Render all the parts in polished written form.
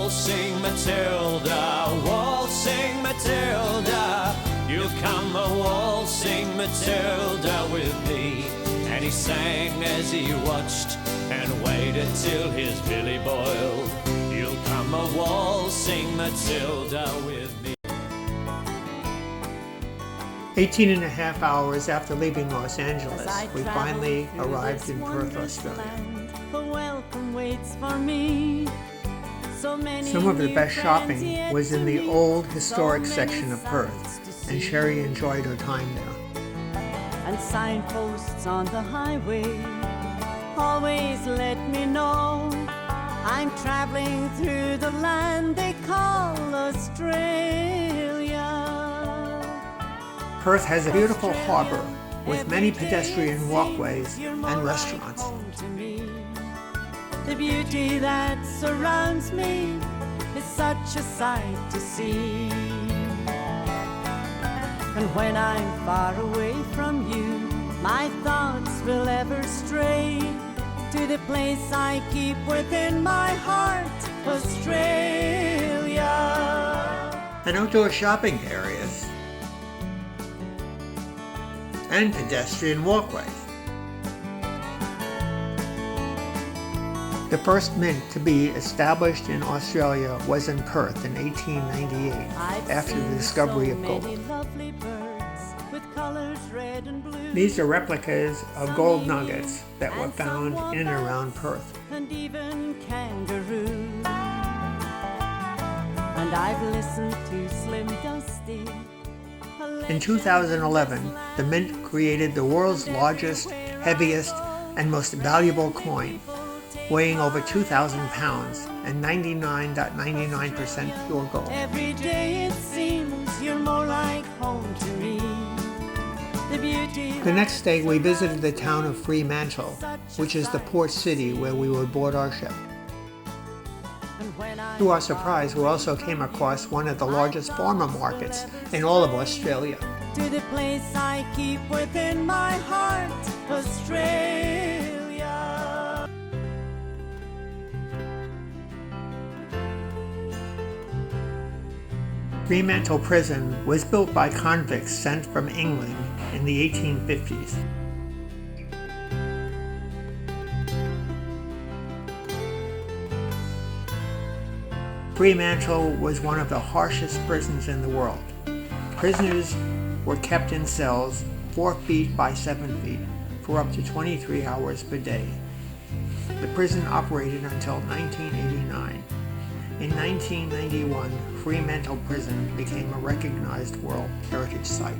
waltzing Matilda, waltzing Matilda. You'll come a waltzing Matilda with me. And he sang as he watched and waited till his billy boiled. You'll come a waltzing Matilda with me. 18 and a half hours after leaving Los Angeles, we finally arrived in Perth, Australia. Some of the best shopping was in the old historic section of Perth, and Sherry enjoyed her time there. And signposts on the highway always let me know I'm traveling through the land they call Australia. Perth has a beautiful harbor with many pedestrian walkways and restaurants. The beauty that surrounds me is such a sight to see. And when I'm far away from you, my thoughts will ever stray to the place I keep within my heart, Australia. And outdoor shopping areas and pedestrian walkways. The first mint to be established in Australia was in Perth in 1898 after the discovery of gold. These are replicas of gold nuggets that were found in and around Perth. And even kangaroos. And I've listened to Slim Dusty. In 2011, the mint created the world's largest, heaviest, and most valuable coin, weighing over 2,000 pounds and 99.99% pure gold. Every day it seems you're more like home to me. The next day we visited the town of Fremantle, which is the port city where we would board our ship. To our surprise, we also came across one of the largest farmer markets in all of Australia. To the place I keep within my heart, Australia. Fremantle Prison was built by convicts sent from England in the 1850s. Fremantle was one of the harshest prisons in the world. Prisoners were kept in cells 4 feet by 7 feet for up to 23 hours per day. The prison operated until 1989. In 1991, Fremantle Prison became a recognized World Heritage Site.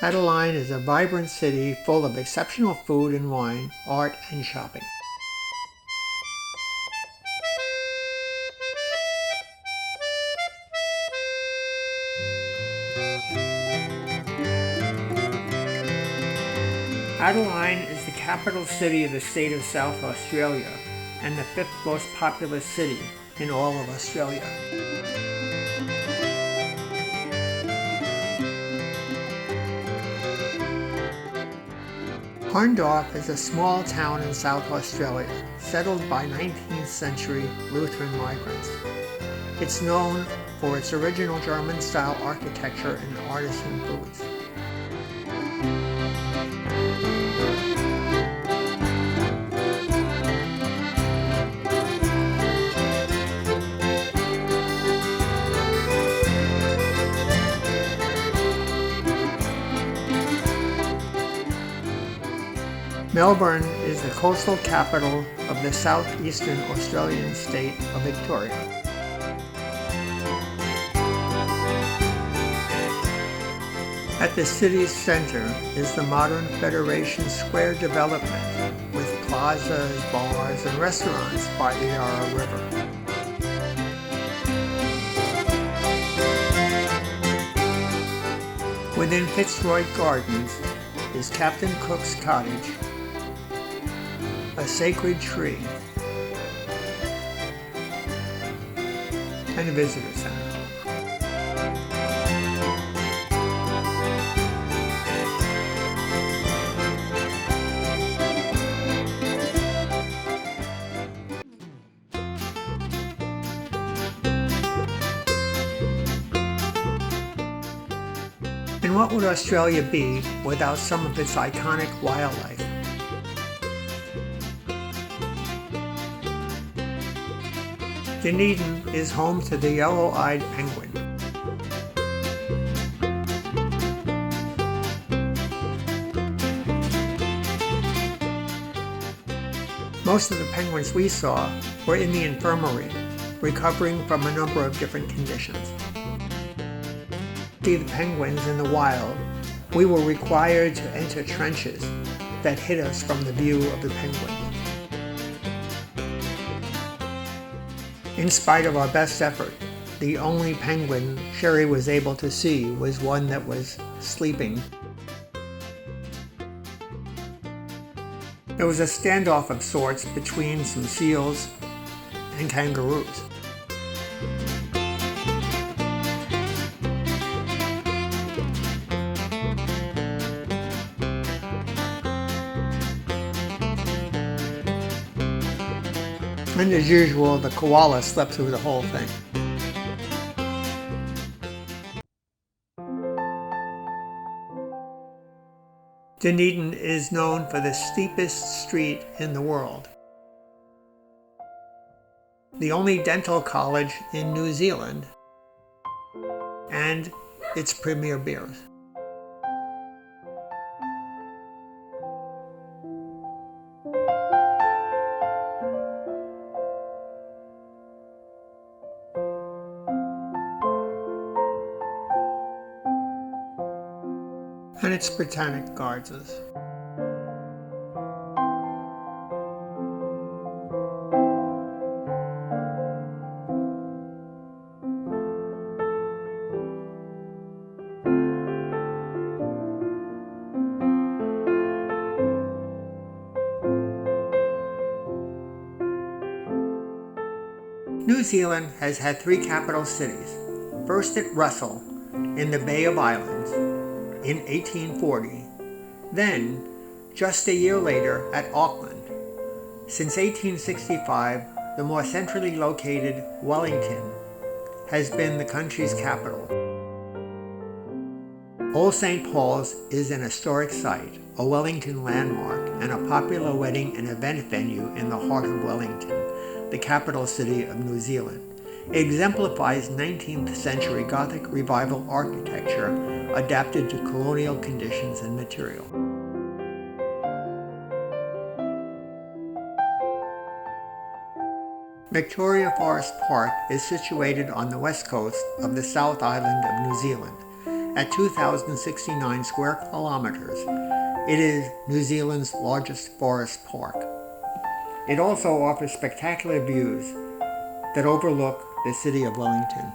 Adelaide is a vibrant city full of exceptional food and wine, art and shopping. Adelaide is the capital city of the state of South Australia and the 5th most populous city in all of Australia. Horndorf is a small town in South Australia, settled by 19th century Lutheran migrants. It's known for its original German-style architecture and artisan foods. Melbourne is the coastal capital of the southeastern Australian state of Victoria. At the city's center is the modern Federation Square development with plazas, bars, and restaurants by the Yarra River. Within Fitzroy Gardens is Captain Cook's Cottage, a sacred tree, and a visitor center. what would Australia be without some of its iconic wildlife? Dunedin is home to the yellow-eyed penguin. Most of the penguins we saw were in the infirmary, recovering from a number of different conditions. To see the penguins in the wild, we were required to enter trenches that hid us from the view of the penguins. In spite of our best effort, the only penguin Sherry was able to see was one that was sleeping. There was a standoff of sorts between some seals and kangaroos. And as usual, the koala slept through the whole thing. Dunedin is known for the steepest street in the world. The only dental college in New Zealand, and its premier beers. And its botanic gardens. New Zealand has had three capital cities. First at Russell in the Bay of Islands in 1840, then, just a year later, at Auckland. Since 1865, the more centrally located Wellington has been the country's capital. Old St. Paul's is an historic site, a Wellington landmark, and a popular wedding and event venue in the heart of Wellington, the capital city of New Zealand. It exemplifies 19th century Gothic revival architecture adapted to colonial conditions and material. Victoria Forest Park is situated on the west coast of the South Island of New Zealand at 2,069 square kilometers. It is New Zealand's largest forest park. It also offers spectacular views that overlook the city of Wellington.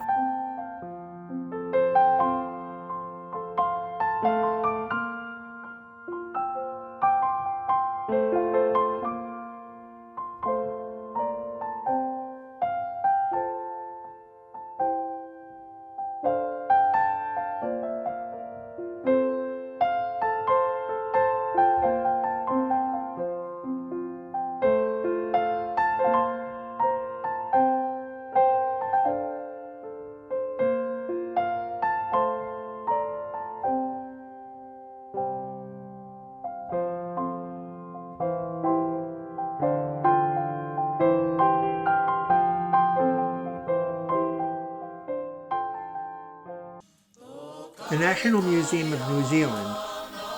The National Museum of New Zealand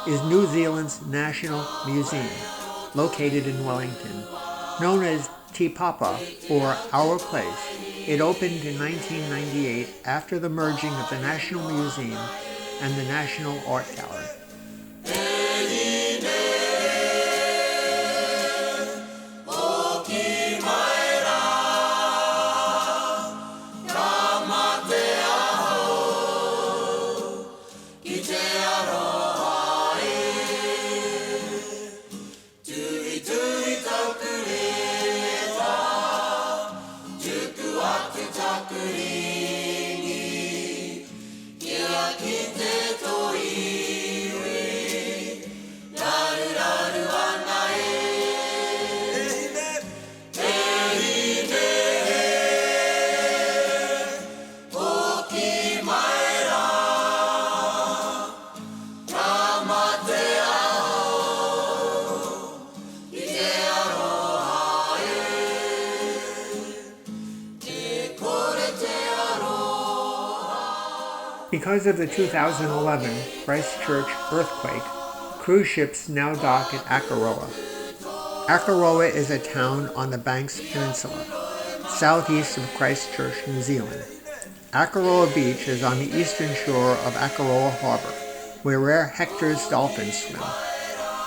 is New Zealand's national museum, located in Wellington. Known as Te Papa, or Our Place, it opened in 1998 after the merging of the National Museum and the National Art Gallery. Because of the 2011 Christchurch earthquake, cruise ships now dock at Akaroa. Akaroa is a town on the Banks Peninsula, southeast of Christchurch, New Zealand. Akaroa Beach is on the eastern shore of Akaroa Harbour, where rare Hector's dolphins swim.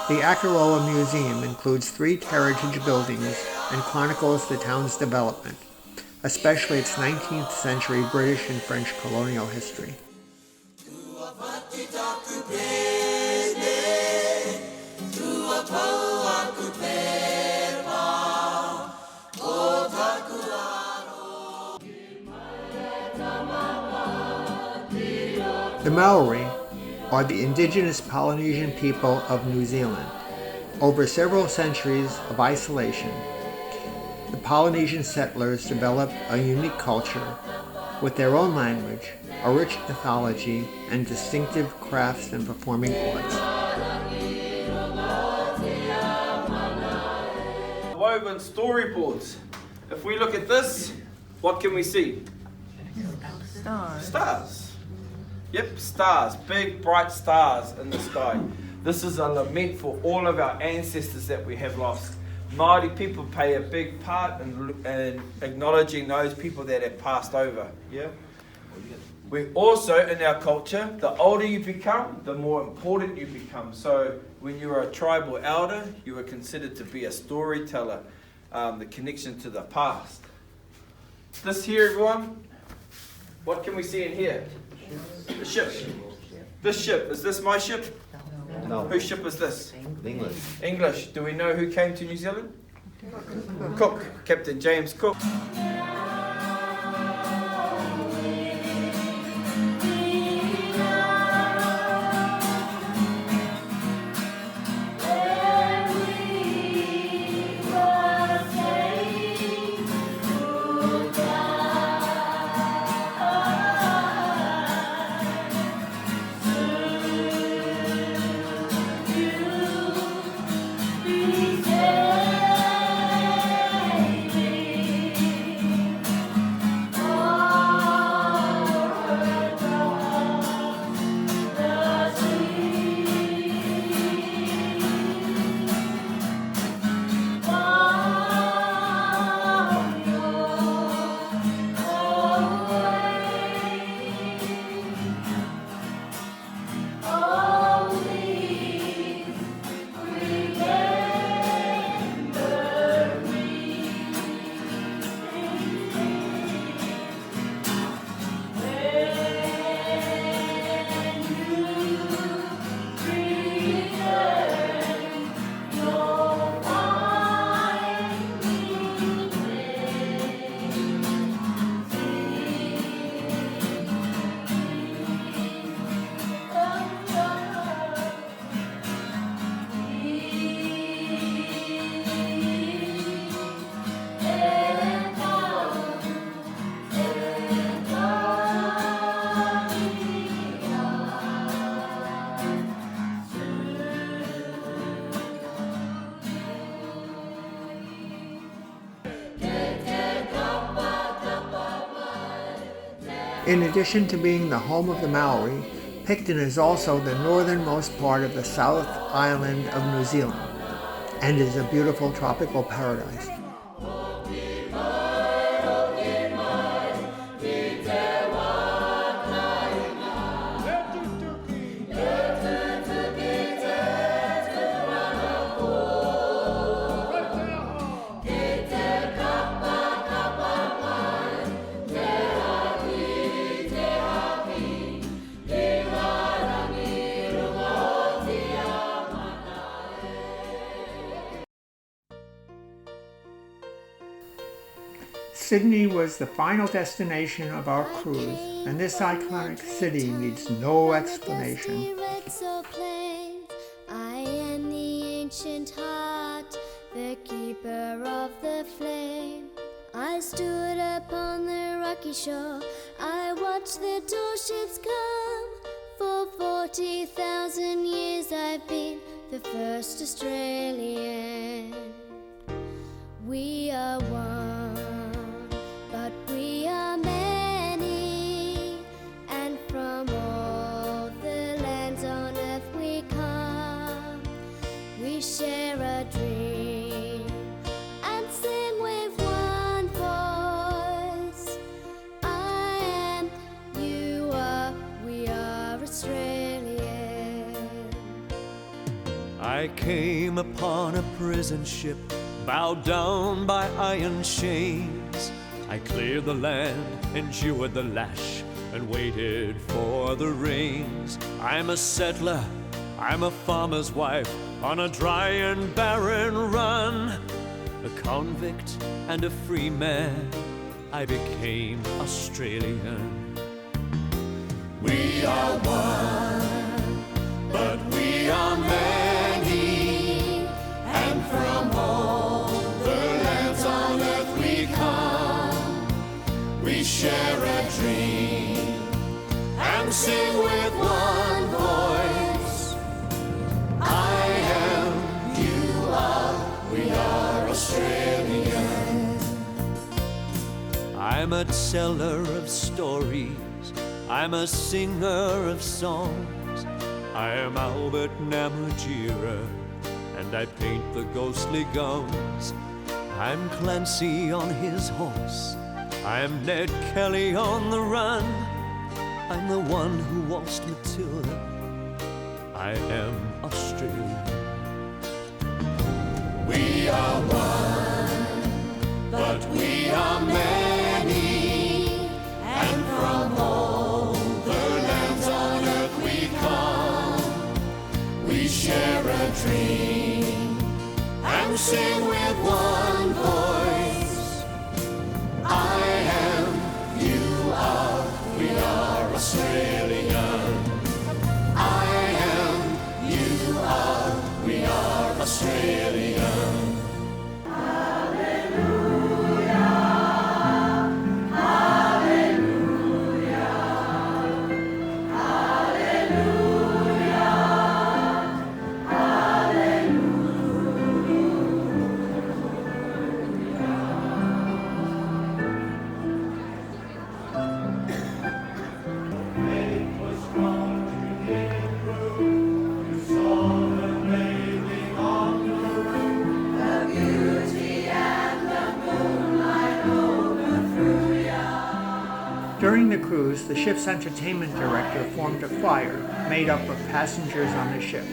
The Akaroa Museum includes 3 heritage buildings and chronicles the town's development, especially its 19th century British and French colonial history. The Maori are the indigenous Polynesian people of New Zealand. Over several centuries of isolation, the Polynesian settlers developed a unique culture with their own language, a rich mythology, and distinctive crafts and performing arts. Woven storyboards. If we look at this, what can we see? Stars. Yep, stars. Big, bright stars in the sky. This is a lament for all of our ancestors that we have lost. Māori people play a big part in acknowledging those people that have passed over. Yeah. We also, in our culture, the older you become, the more important you become. So when you were a tribal elder, you were considered to be a storyteller, the connection to the past. This here, everyone, what can we see in here? The ship. This ship, is this my ship? No. Whose ship is this? English. English. Do we know who came to New Zealand? Cook. Captain James Cook. In addition to being the home of the Maori, Picton is also the northernmost part of the South Island of New Zealand and is a beautiful tropical paradise. Sydney was the final destination of our cruise, and this iconic city needs no explanation. I am the ancient heart, the keeper of the flame. I stood upon the rocky shore, I watched the tall ships come. For 40,000 years I've been the first Australian. We are one, but we are many, and from all I came upon a prison ship, bowed down by iron chains. I cleared the land, endured the lash, and waited for the rains. I'm a settler, I'm a farmer's wife, on a dry and barren run. A convict and a free man, I became Australian. We are one, but we are many, and from all the lands on earth we come. We share a dream and sing with one voice. I am, you are, we are Australian. I'm a teller of stories, I'm a singer of songs. I am Albert Namatjira, and I paint the ghostly gums. I'm Clancy on his horse, I'm Ned Kelly on the run. I'm the one who waltzed Matilda, I am Australian. We are one, but we are many, and from all the lands on earth we come. We share a dream and sing with one voice. I am, you are, we are Australian. I am, you are, we are Australian. During the cruise, the ship's entertainment director formed a choir made up of passengers on the ship.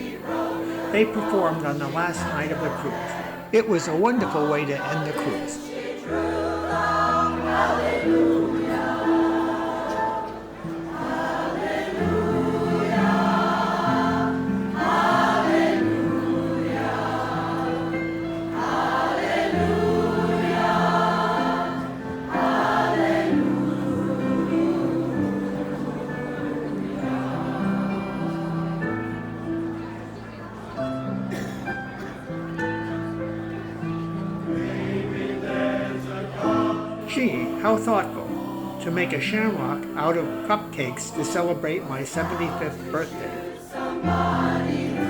They performed on the last night of the cruise. It was a wonderful way to end the cruise. Gee, how thoughtful, to make a shamrock out of cupcakes to celebrate my 75th birthday. Hallelujah.